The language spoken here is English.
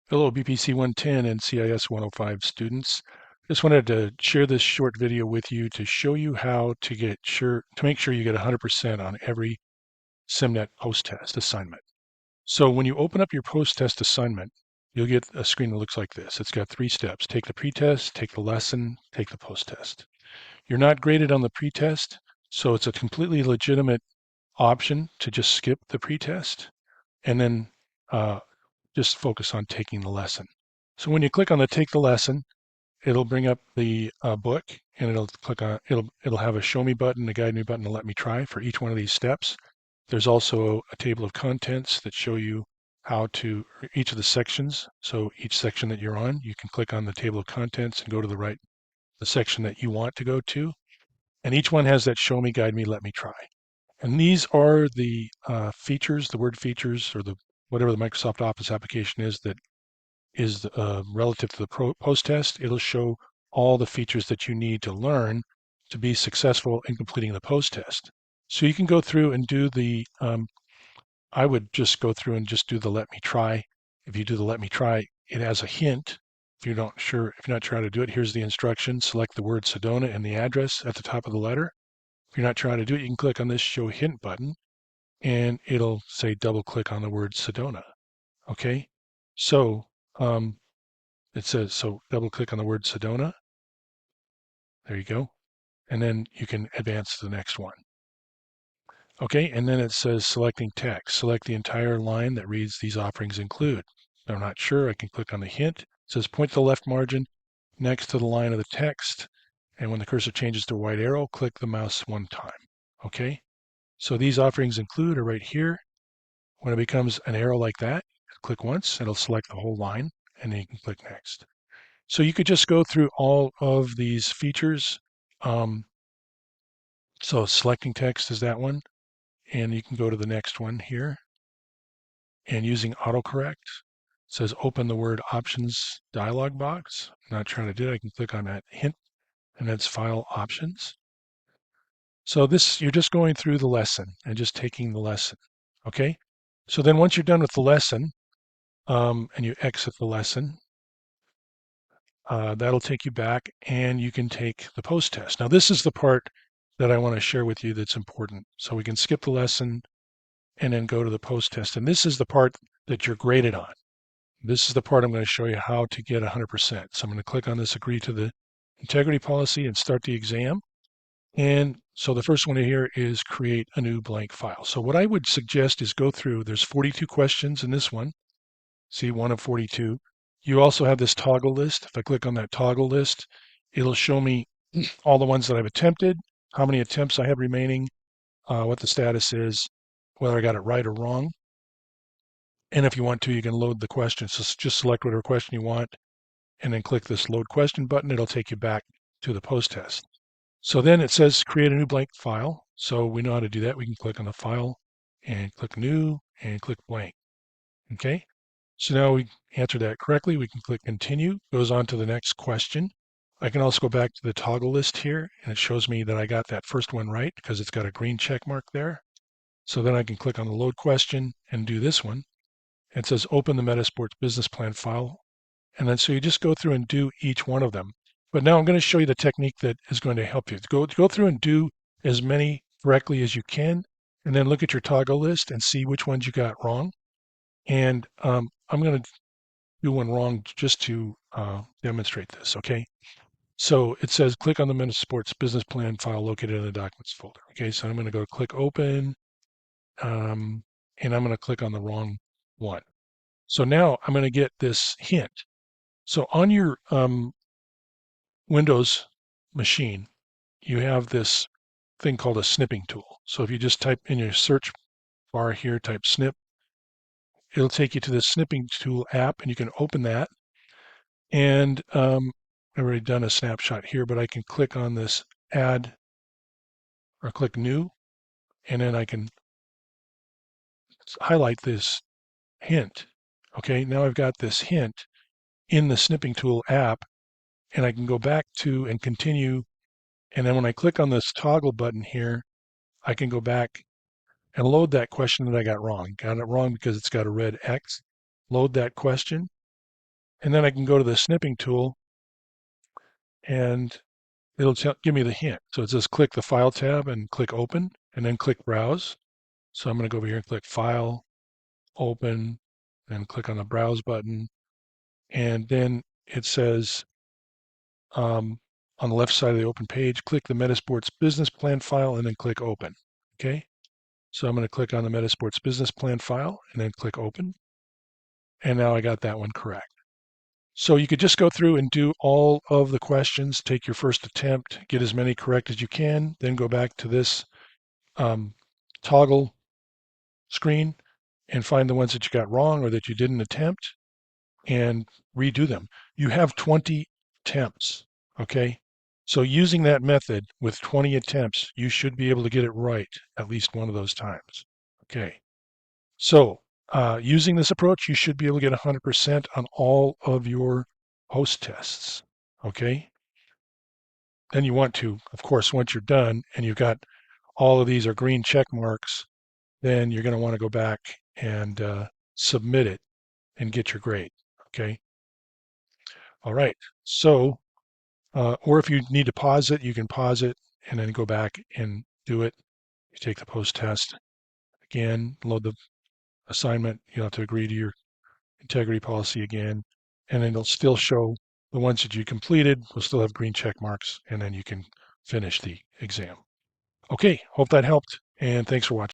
Hello, BPC 110 and CIS 105 students. Just wanted to share this short video with you to show you how to make sure you get 100% on every Simnet post-test assignment. So when you open up your post-test assignment, you'll get a screen that looks like this. It's got 3 steps. Take the pretest, take the lesson, take the post-test. You're not graded on the pretest, so it's a completely legitimate option to just skip the pretest and then uh, just focus on taking the lesson. So when you click on the take the lesson, it'll bring up the book and it'll have a show me button, a guide me button, to let me try for each one of these steps. There's also a table of contents that show you how to each of the sections. So each section that you're on, you can click on the table of contents and go to the section that you want to go to. And each one has that show me, guide me, let me try. And these are the features, the word features, or the whatever the Microsoft Office application is that is relative to the post test. It'll show all the features that you need to learn to be successful in completing the post test. So you can go through and do I would just go through and just do the let me try. If you do the let me try, it has a hint. If you're not sure how to do it, here's the instruction. Select the word Sedona and the address at the top of the letter. If you're not trying to do it, you can click on this show hint button and it'll say double click on the word Sedona. Okay. So it says, so double click on the word Sedona. There you go. And then you can advance to the next one. Okay, and then it says selecting text. Select the entire line that reads these offerings include. If I'm not sure, I can click on the hint. It says point to the left margin next to the line of the text. And when the cursor changes to a white arrow, click the mouse one time. Okay, so these offerings include are right here. When it becomes an arrow like that, click once, it'll select the whole line, and then you can click next. So you could just go through all of these features. Um, so selecting text is that one, and you can go to the next one here. And using autocorrect, it says open the word options dialog box. I'm not trying to do it. I can click on that hint, and that's file options. So this, you're just going through the lesson and just taking the lesson. Okay. So then once you're done with the lesson, and you exit the lesson, that'll take you back and you can take the post test. Now, this is the part that I want to share with you that's important. So we can skip the lesson and then go to the post test. And this is the part that you're graded on. This is the part I'm going to show you how to get 100%. So I'm going to click on this agree to the integrity policy and start the exam. And so the first one here is create a new blank file. So what I would suggest is go through, there's 42 questions in this one. See, 1 of 42. You also have this toggle list. If I click on that toggle list, it'll show me all the ones that I've attempted, how many attempts I have remaining, what the status is, whether I got it right or wrong. And if you want to, you can load the question. So just select whatever question you want and then click this load question button. It'll take you back to the post test. So then it says create a new blank file. So we know how to do that. We can click on the file and click new and click blank. Okay. So now we answered that correctly. We can click continue, goes on to the next question. I can also go back to the toggle list here and it shows me that I got that first one right because it's got a green check mark there. So then I can click on the load question and do this one. It says open the Metasports business plan file. And then so you just go through and do each one of them. But now I'm going to show you the technique that is going to help you. Go through and do as many correctly as you can, and then look at your toggle list and see which ones you got wrong. And I'm going to do one wrong just to demonstrate this, okay? So it says click on the Metasports business plan file located in the documents folder. Okay, so I'm going to go click open, and I'm going to click on the wrong one. So now I'm going to get this hint. So on your Windows machine, you have this thing called a snipping tool. So if you just type in your search bar here, type snip, it'll take you to the snipping tool app and you can open that. And I've already done a snapshot here, but I can click on this add or click new, and then I can highlight this hint. Okay, now I've got this hint in the snipping tool app, and I can go back to and continue. And then when I click on this toggle button here, I can go back and load that question that I got wrong. Got it wrong because it's got a red X. Load that question. And then I can go to the snipping tool and it'll give me the hint. So it says click the File tab and click Open, and then click Browse. So I'm going to go over here and click File, Open, and click on the Browse button. And then it says on the left side of the open page, click the Metasports Business Plan file and then click Open. Okay, so I'm going to click on the Metasports Business Plan file and then click Open. And now I got that one correct. So you could just go through and do all of the questions, take your first attempt, get as many correct as you can, then go back to this toggle screen and find the ones that you got wrong or that you didn't attempt and redo them. You have 20 attempts, okay? So using that method with 20 attempts, you should be able to get it right at least one of those times, okay? So using this approach, you should be able to get 100% on all of your post tests, okay? Then you want to, of course, once you're done and you've got all of these are green check marks, then you're going to want to go back and submit it and get your grade, okay? All right, so, or if you need to pause it, you can pause it and then go back and do it. You take the post test again, load the assignment, you have to agree to your integrity policy again, and then it'll still show the ones that you completed will still have green check marks, and then you can finish the exam. Okay, hope that helped, and thanks for watching.